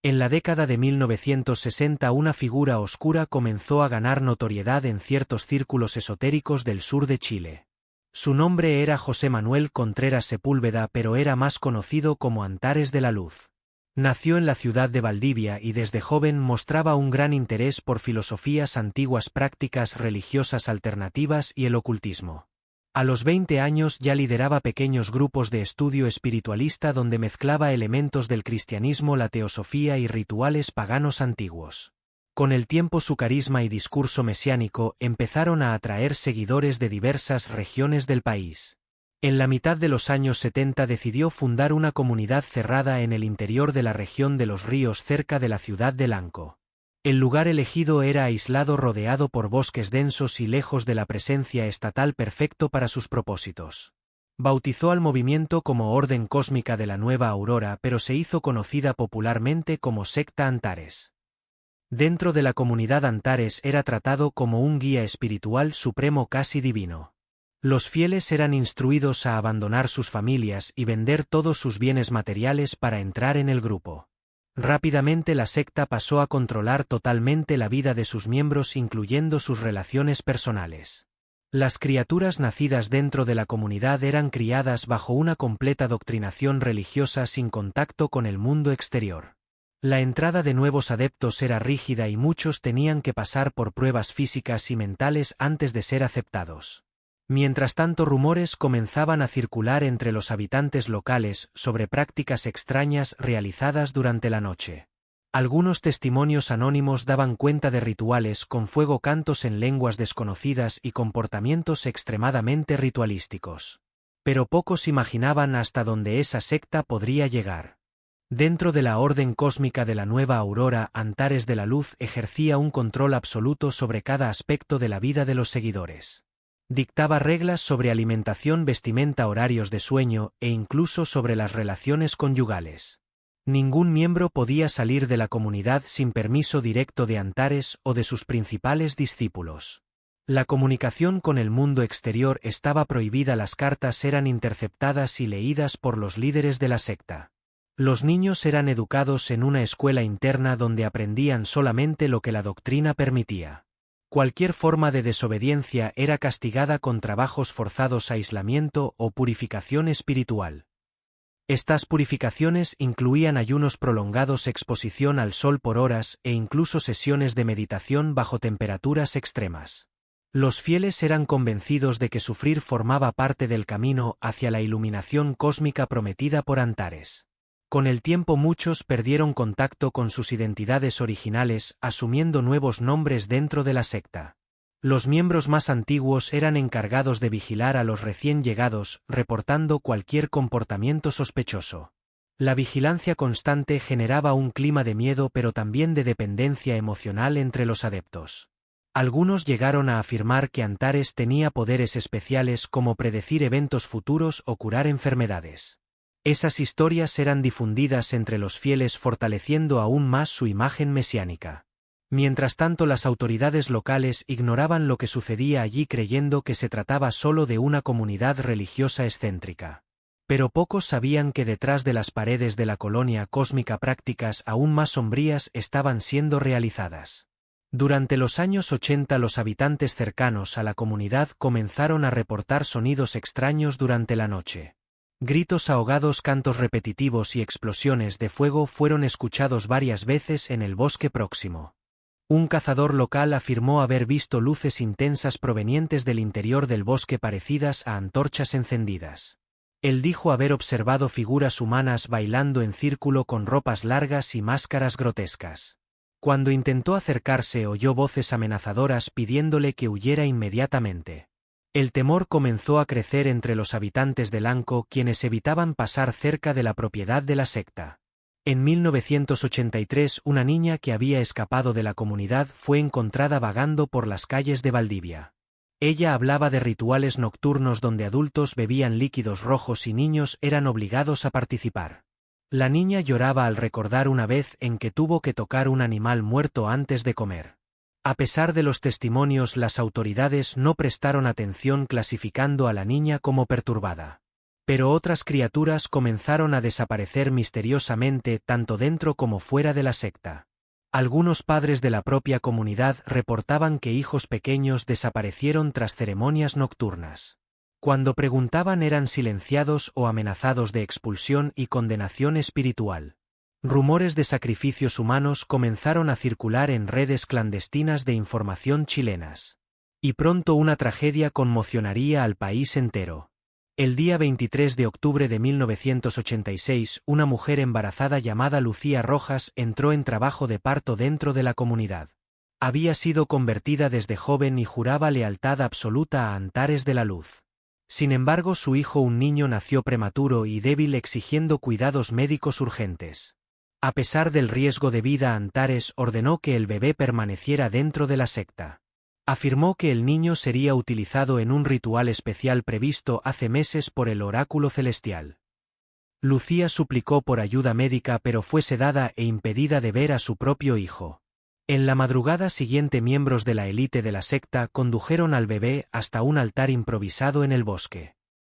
En la década de 1960 una figura oscura comenzó a ganar notoriedad en ciertos círculos esotéricos del sur de Chile. Su nombre era José Manuel Contreras Sepúlveda, pero era más conocido como Antares de la Luz. Nació en la ciudad de Valdivia y desde joven mostraba un gran interés por filosofías antiguas, prácticas religiosas alternativas y el ocultismo. A los 20 años ya lideraba pequeños grupos de estudio espiritualista donde mezclaba elementos del cristianismo, la teosofía y rituales paganos antiguos. Con el tiempo su carisma y discurso mesiánico empezaron a atraer seguidores de diversas regiones del país. En la mitad de los años 70 decidió fundar una comunidad cerrada en el interior de la región de Los Ríos cerca de la ciudad de Lanco. El lugar elegido era aislado, rodeado por bosques densos y lejos de la presencia estatal, perfecto para sus propósitos. Bautizó al movimiento como Orden Cósmica de la Nueva Aurora, pero se hizo conocida popularmente como Secta Antares. Dentro de la comunidad, Antares era tratado como un guía espiritual supremo, casi divino. Los fieles eran instruidos a abandonar sus familias y vender todos sus bienes materiales para entrar en el grupo. Rápidamente la secta pasó a controlar totalmente la vida de sus miembros, incluyendo sus relaciones personales. Las criaturas nacidas dentro de la comunidad eran criadas bajo una completa doctrinación religiosa sin contacto con el mundo exterior. La entrada de nuevos adeptos era rígida y muchos tenían que pasar por pruebas físicas y mentales antes de ser aceptados. Mientras tanto, rumores comenzaban a circular entre los habitantes locales sobre prácticas extrañas realizadas durante la noche. Algunos testimonios anónimos daban cuenta de rituales con fuego, cantos en lenguas desconocidas y comportamientos extremadamente ritualísticos. Pero pocos imaginaban hasta dónde esa secta podría llegar. Dentro de la Orden Cósmica de la Nueva Aurora, Antares de la Luz ejercía un control absoluto sobre cada aspecto de la vida de los seguidores. Dictaba reglas sobre alimentación, vestimenta, horarios de sueño e incluso sobre las relaciones conyugales. Ningún miembro podía salir de la comunidad sin permiso directo de Antares o de sus principales discípulos. La comunicación con el mundo exterior estaba prohibida, las cartas eran interceptadas y leídas por los líderes de la secta. Los niños eran educados en una escuela interna donde aprendían solamente lo que la doctrina permitía. Cualquier forma de desobediencia era castigada con trabajos forzados, aislamiento o purificación espiritual. Estas purificaciones incluían ayunos prolongados, exposición al sol por horas e incluso sesiones de meditación bajo temperaturas extremas. Los fieles eran convencidos de que sufrir formaba parte del camino hacia la iluminación cósmica prometida por Antares. Con el tiempo muchos perdieron contacto con sus identidades originales, asumiendo nuevos nombres dentro de la secta. Los miembros más antiguos eran encargados de vigilar a los recién llegados, reportando cualquier comportamiento sospechoso. La vigilancia constante generaba un clima de miedo, pero también de dependencia emocional entre los adeptos. Algunos llegaron a afirmar que Antares tenía poderes especiales como predecir eventos futuros o curar enfermedades. Esas historias eran difundidas entre los fieles, fortaleciendo aún más su imagen mesiánica. Mientras tanto, las autoridades locales ignoraban lo que sucedía allí, creyendo que se trataba solo de una comunidad religiosa excéntrica. Pero pocos sabían que detrás de las paredes de la colonia cósmica prácticas aún más sombrías estaban siendo realizadas. Durante los años 80 los habitantes cercanos a la comunidad comenzaron a reportar sonidos extraños durante la noche. Gritos ahogados, cantos repetitivos y explosiones de fuego fueron escuchados varias veces en el bosque próximo. Un cazador local afirmó haber visto luces intensas provenientes del interior del bosque parecidas a antorchas encendidas. Él dijo haber observado figuras humanas bailando en círculo con ropas largas y máscaras grotescas. Cuando intentó acercarse, oyó voces amenazadoras pidiéndole que huyera inmediatamente. El temor comenzó a crecer entre los habitantes de Lanco, quienes evitaban pasar cerca de la propiedad de la secta. En 1983, una niña que había escapado de la comunidad fue encontrada vagando por las calles de Valdivia. Ella hablaba de rituales nocturnos donde adultos bebían líquidos rojos y niños eran obligados a participar. La niña lloraba al recordar una vez en que tuvo que tocar un animal muerto antes de comer. A pesar de los testimonios, las autoridades no prestaron atención, clasificando a la niña como perturbada. Pero otras criaturas comenzaron a desaparecer misteriosamente tanto dentro como fuera de la secta. Algunos padres de la propia comunidad reportaban que hijos pequeños desaparecieron tras ceremonias nocturnas. Cuando preguntaban eran silenciados o amenazados de expulsión y condenación espiritual. Rumores de sacrificios humanos comenzaron a circular en redes clandestinas de información chilenas. Y pronto una tragedia conmocionaría al país entero. El día 23 de octubre de 1986, una mujer embarazada llamada Lucía Rojas entró en trabajo de parto dentro de la comunidad. Había sido convertida desde joven y juraba lealtad absoluta a Antares de la Luz. Sin embargo, su hijo, un niño, nació prematuro y débil, exigiendo cuidados médicos urgentes. A pesar del riesgo de vida, Antares ordenó que el bebé permaneciera dentro de la secta. Afirmó que el niño sería utilizado en un ritual especial previsto hace meses por el oráculo celestial. Lucía suplicó por ayuda médica, pero fue sedada e impedida de ver a su propio hijo. En la madrugada siguiente, miembros de la élite de la secta condujeron al bebé hasta un altar improvisado en el bosque.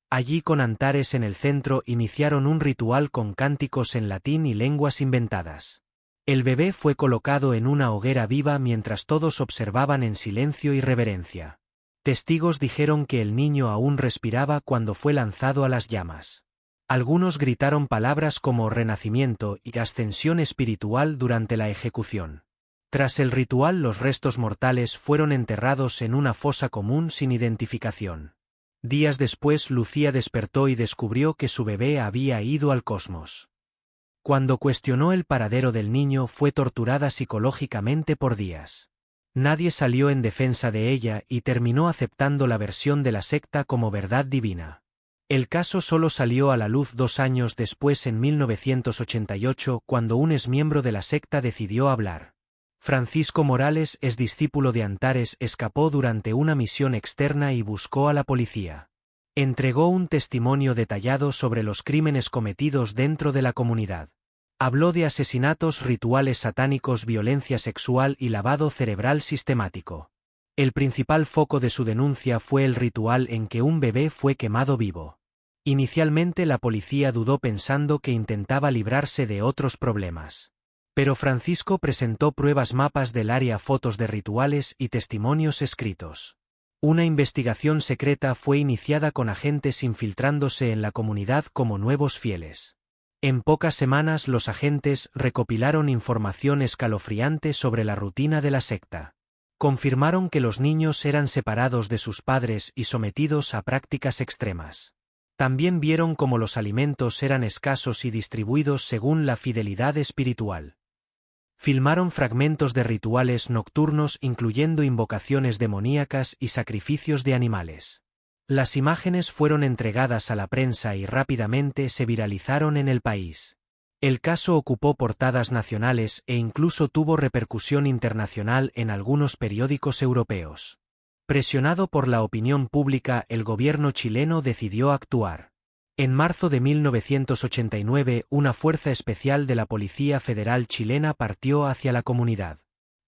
Allí, con Antares en el centro, iniciaron un ritual con cánticos en latín y lenguas inventadas. El bebé fue colocado en una hoguera viva mientras todos observaban en silencio y reverencia. Testigos dijeron que el niño aún respiraba cuando fue lanzado a las llamas. Algunos gritaron palabras como renacimiento y ascensión espiritual durante la ejecución. Tras el ritual, los restos mortales fueron enterrados en una fosa común sin identificación. Días después, Lucía despertó y descubrió que su bebé había ido al cosmos. Cuando cuestionó el paradero del niño, fue torturada psicológicamente por días. Nadie salió en defensa de ella y terminó aceptando la versión de la secta como verdad divina. El caso solo salió a la luz 2 años después, en 1988, cuando un exmiembro de la secta decidió hablar. Francisco Morales, es discípulo de Antares, escapó durante una misión externa y buscó a la policía. Entregó un testimonio detallado sobre los crímenes cometidos dentro de la comunidad. Habló de asesinatos, rituales satánicos, violencia sexual y lavado cerebral sistemático. El principal foco de su denuncia fue el ritual en que un bebé fue quemado vivo. Inicialmente la policía dudó, pensando que intentaba librarse de otros problemas. Pero Francisco presentó pruebas, mapas del área, fotos de rituales y testimonios escritos. Una investigación secreta fue iniciada con agentes infiltrándose en la comunidad como nuevos fieles. En pocas semanas los agentes recopilaron información escalofriante sobre la rutina de la secta. Confirmaron que los niños eran separados de sus padres y sometidos a prácticas extremas. También vieron cómo los alimentos eran escasos y distribuidos según la fidelidad espiritual. Filmaron fragmentos de rituales nocturnos, incluyendo invocaciones demoníacas y sacrificios de animales. Las imágenes fueron entregadas a la prensa y rápidamente se viralizaron en el país. El caso ocupó portadas nacionales e incluso tuvo repercusión internacional en algunos periódicos europeos. Presionado por la opinión pública, el gobierno chileno decidió actuar. En marzo de 1989, una fuerza especial de la Policía Federal chilena partió hacia la comunidad.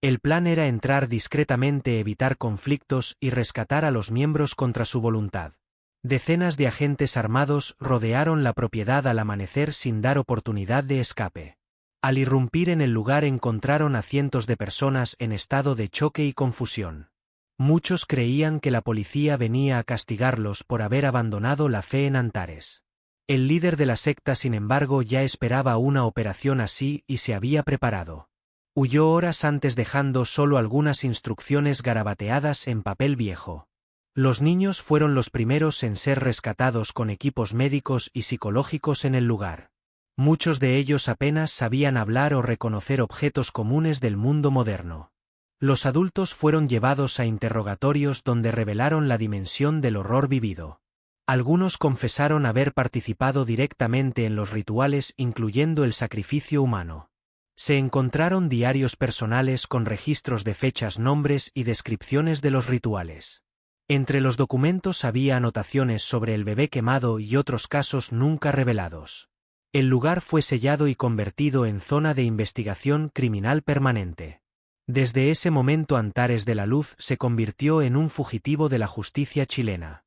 El plan era entrar discretamente, evitar conflictos y rescatar a los miembros contra su voluntad. Decenas de agentes armados rodearon la propiedad al amanecer sin dar oportunidad de escape. Al irrumpir en el lugar, encontraron a cientos de personas en estado de choque y confusión. Muchos creían que la policía venía a castigarlos por haber abandonado la fe en Antares. El líder de la secta, sin embargo, ya esperaba una operación así y se había preparado. Huyó horas antes, dejando solo algunas instrucciones garabateadas en papel viejo. Los niños fueron los primeros en ser rescatados con equipos médicos y psicológicos en el lugar. Muchos de ellos apenas sabían hablar o reconocer objetos comunes del mundo moderno. Los adultos fueron llevados a interrogatorios donde revelaron la dimensión del horror vivido. Algunos confesaron haber participado directamente en los rituales, incluyendo el sacrificio humano. Se encontraron diarios personales con registros de fechas, nombres y descripciones de los rituales. Entre los documentos había anotaciones sobre el bebé quemado y otros casos nunca revelados. El lugar fue sellado y convertido en zona de investigación criminal permanente. Desde ese momento, Antares de la Luz se convirtió en un fugitivo de la justicia chilena.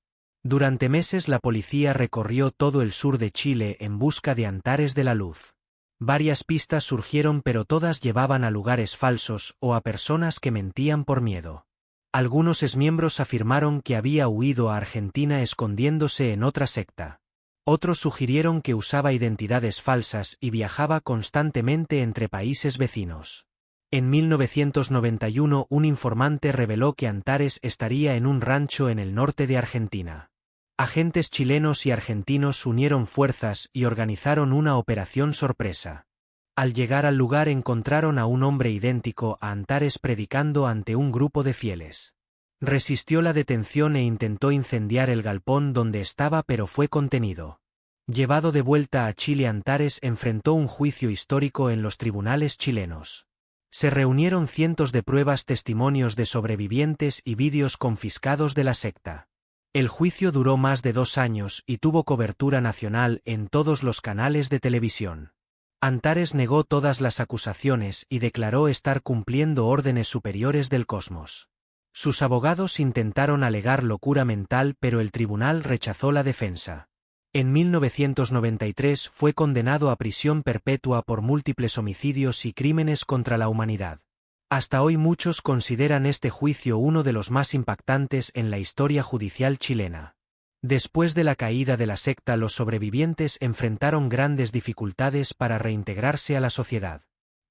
Durante meses la policía recorrió todo el sur de Chile en busca de Antares de la Luz. Varias pistas surgieron, pero todas llevaban a lugares falsos o a personas que mentían por miedo. Algunos exmiembros afirmaron que había huido a Argentina escondiéndose en otra secta. Otros sugirieron que usaba identidades falsas y viajaba constantemente entre países vecinos. En 1991 un informante reveló que Antares estaría en un rancho en el norte de Argentina. Agentes chilenos y argentinos unieron fuerzas y organizaron una operación sorpresa. Al llegar al lugar encontraron a un hombre idéntico a Antares predicando ante un grupo de fieles. Resistió la detención e intentó incendiar el galpón donde estaba, pero fue contenido. Llevado de vuelta a Chile, Antares enfrentó un juicio histórico en los tribunales chilenos. Se reunieron cientos de pruebas, testimonios de sobrevivientes y vídeos confiscados de la secta. El juicio duró más de 2 años y tuvo cobertura nacional en todos los canales de televisión. Antares negó todas las acusaciones y declaró estar cumpliendo órdenes superiores del cosmos. Sus abogados intentaron alegar locura mental, pero el tribunal rechazó la defensa. En 1993 fue condenado a prisión perpetua por múltiples homicidios y crímenes contra la humanidad. Hasta hoy muchos consideran este juicio uno de los más impactantes en la historia judicial chilena. Después de la caída de la secta, los sobrevivientes enfrentaron grandes dificultades para reintegrarse a la sociedad.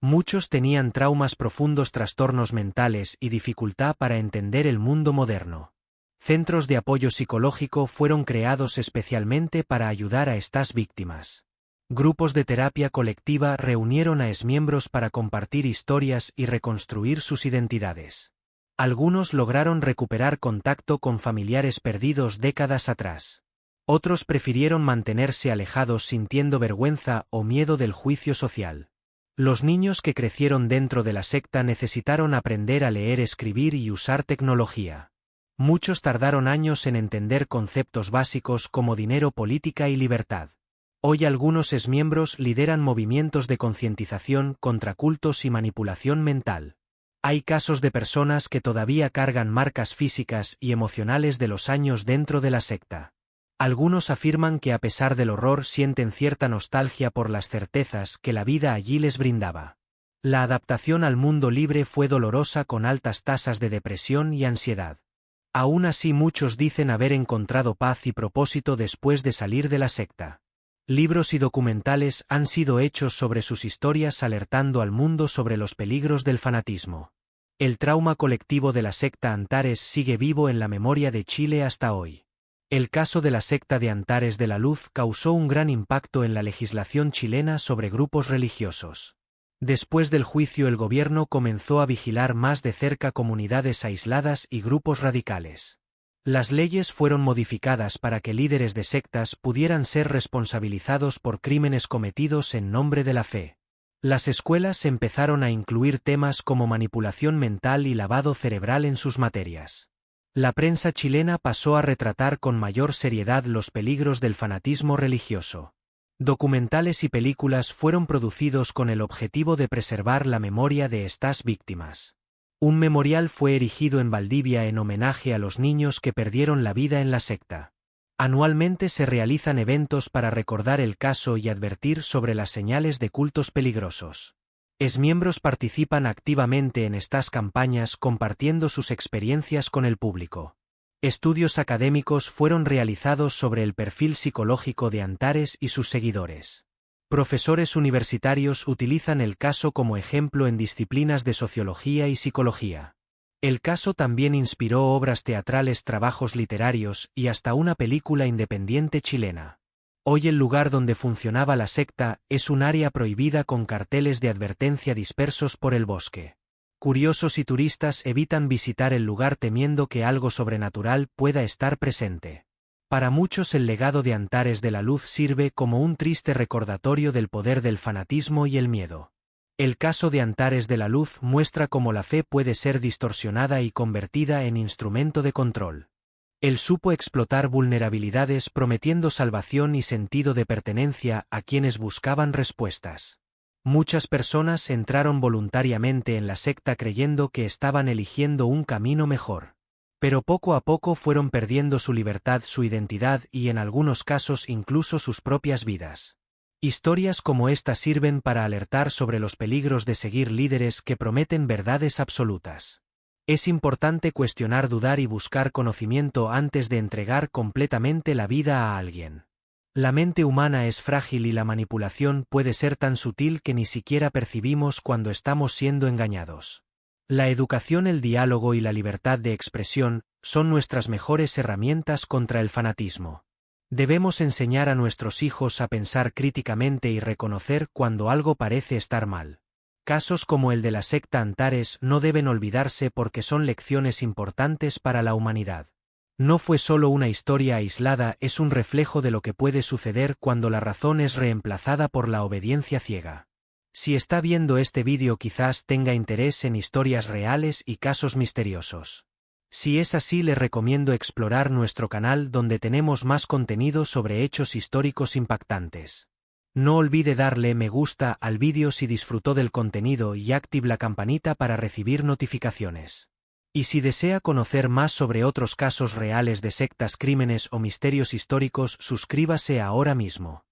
Muchos tenían traumas profundos, trastornos mentales y dificultad para entender el mundo moderno. Centros de apoyo psicológico fueron creados especialmente para ayudar a estas víctimas. Grupos de terapia colectiva reunieron a exmiembros para compartir historias y reconstruir sus identidades. Algunos lograron recuperar contacto con familiares perdidos décadas atrás. Otros prefirieron mantenerse alejados sintiendo vergüenza o miedo del juicio social. Los niños que crecieron dentro de la secta necesitaron aprender a leer, escribir y usar tecnología. Muchos tardaron años en entender conceptos básicos como dinero, política y libertad. Hoy algunos exmiembros lideran movimientos de concientización contra cultos y manipulación mental. Hay casos de personas que todavía cargan marcas físicas y emocionales de los años dentro de la secta. Algunos afirman que a pesar del horror sienten cierta nostalgia por las certezas que la vida allí les brindaba. La adaptación al mundo libre fue dolorosa, con altas tasas de depresión y ansiedad. Aún así, muchos dicen haber encontrado paz y propósito después de salir de la secta. Libros y documentales han sido hechos sobre sus historias, alertando al mundo sobre los peligros del fanatismo. El trauma colectivo de la secta Antares sigue vivo en la memoria de Chile hasta hoy. El caso de la secta de Antares de la Luz causó un gran impacto en la legislación chilena sobre grupos religiosos. Después del juicio, el gobierno comenzó a vigilar más de cerca comunidades aisladas y grupos radicales. Las leyes fueron modificadas para que líderes de sectas pudieran ser responsabilizados por crímenes cometidos en nombre de la fe. Las escuelas empezaron a incluir temas como manipulación mental y lavado cerebral en sus materias. La prensa chilena pasó a retratar con mayor seriedad los peligros del fanatismo religioso. Documentales y películas fueron producidos con el objetivo de preservar la memoria de estas víctimas. Un memorial fue erigido en Valdivia en homenaje a los niños que perdieron la vida en la secta. Anualmente se realizan eventos para recordar el caso y advertir sobre las señales de cultos peligrosos. Exmiembros participan activamente en estas campañas, compartiendo sus experiencias con el público. Estudios académicos fueron realizados sobre el perfil psicológico de Antares y sus seguidores. Profesores universitarios utilizan el caso como ejemplo en disciplinas de sociología y psicología. El caso también inspiró obras teatrales, trabajos literarios y hasta una película independiente chilena. Hoy el lugar donde funcionaba la secta es un área prohibida con carteles de advertencia dispersos por el bosque. Curiosos y turistas evitan visitar el lugar temiendo que algo sobrenatural pueda estar presente. Para muchos, el legado de Antares de la Luz sirve como un triste recordatorio del poder del fanatismo y el miedo. El caso de Antares de la Luz muestra cómo la fe puede ser distorsionada y convertida en instrumento de control. Él supo explotar vulnerabilidades, prometiendo salvación y sentido de pertenencia a quienes buscaban respuestas. Muchas personas entraron voluntariamente en la secta creyendo que estaban eligiendo un camino mejor. Pero poco a poco fueron perdiendo su libertad, su identidad y en algunos casos incluso sus propias vidas. Historias como esta sirven para alertar sobre los peligros de seguir líderes que prometen verdades absolutas. Es importante cuestionar, dudar y buscar conocimiento antes de entregar completamente la vida a alguien. La mente humana es frágil y la manipulación puede ser tan sutil que ni siquiera percibimos cuando estamos siendo engañados. La educación, el diálogo y la libertad de expresión son nuestras mejores herramientas contra el fanatismo. Debemos enseñar a nuestros hijos a pensar críticamente y reconocer cuando algo parece estar mal. Casos como el de la secta Antares no deben olvidarse porque son lecciones importantes para la humanidad. No fue solo una historia aislada, es un reflejo de lo que puede suceder cuando la razón es reemplazada por la obediencia ciega. Si está viendo este vídeo, quizás tenga interés en historias reales y casos misteriosos. Si es así, le recomiendo explorar nuestro canal donde tenemos más contenido sobre hechos históricos impactantes. No olvide darle me gusta al vídeo si disfrutó del contenido y active la campanita para recibir notificaciones. Y si desea conocer más sobre otros casos reales de sectas, crímenes o misterios históricos, suscríbase ahora mismo.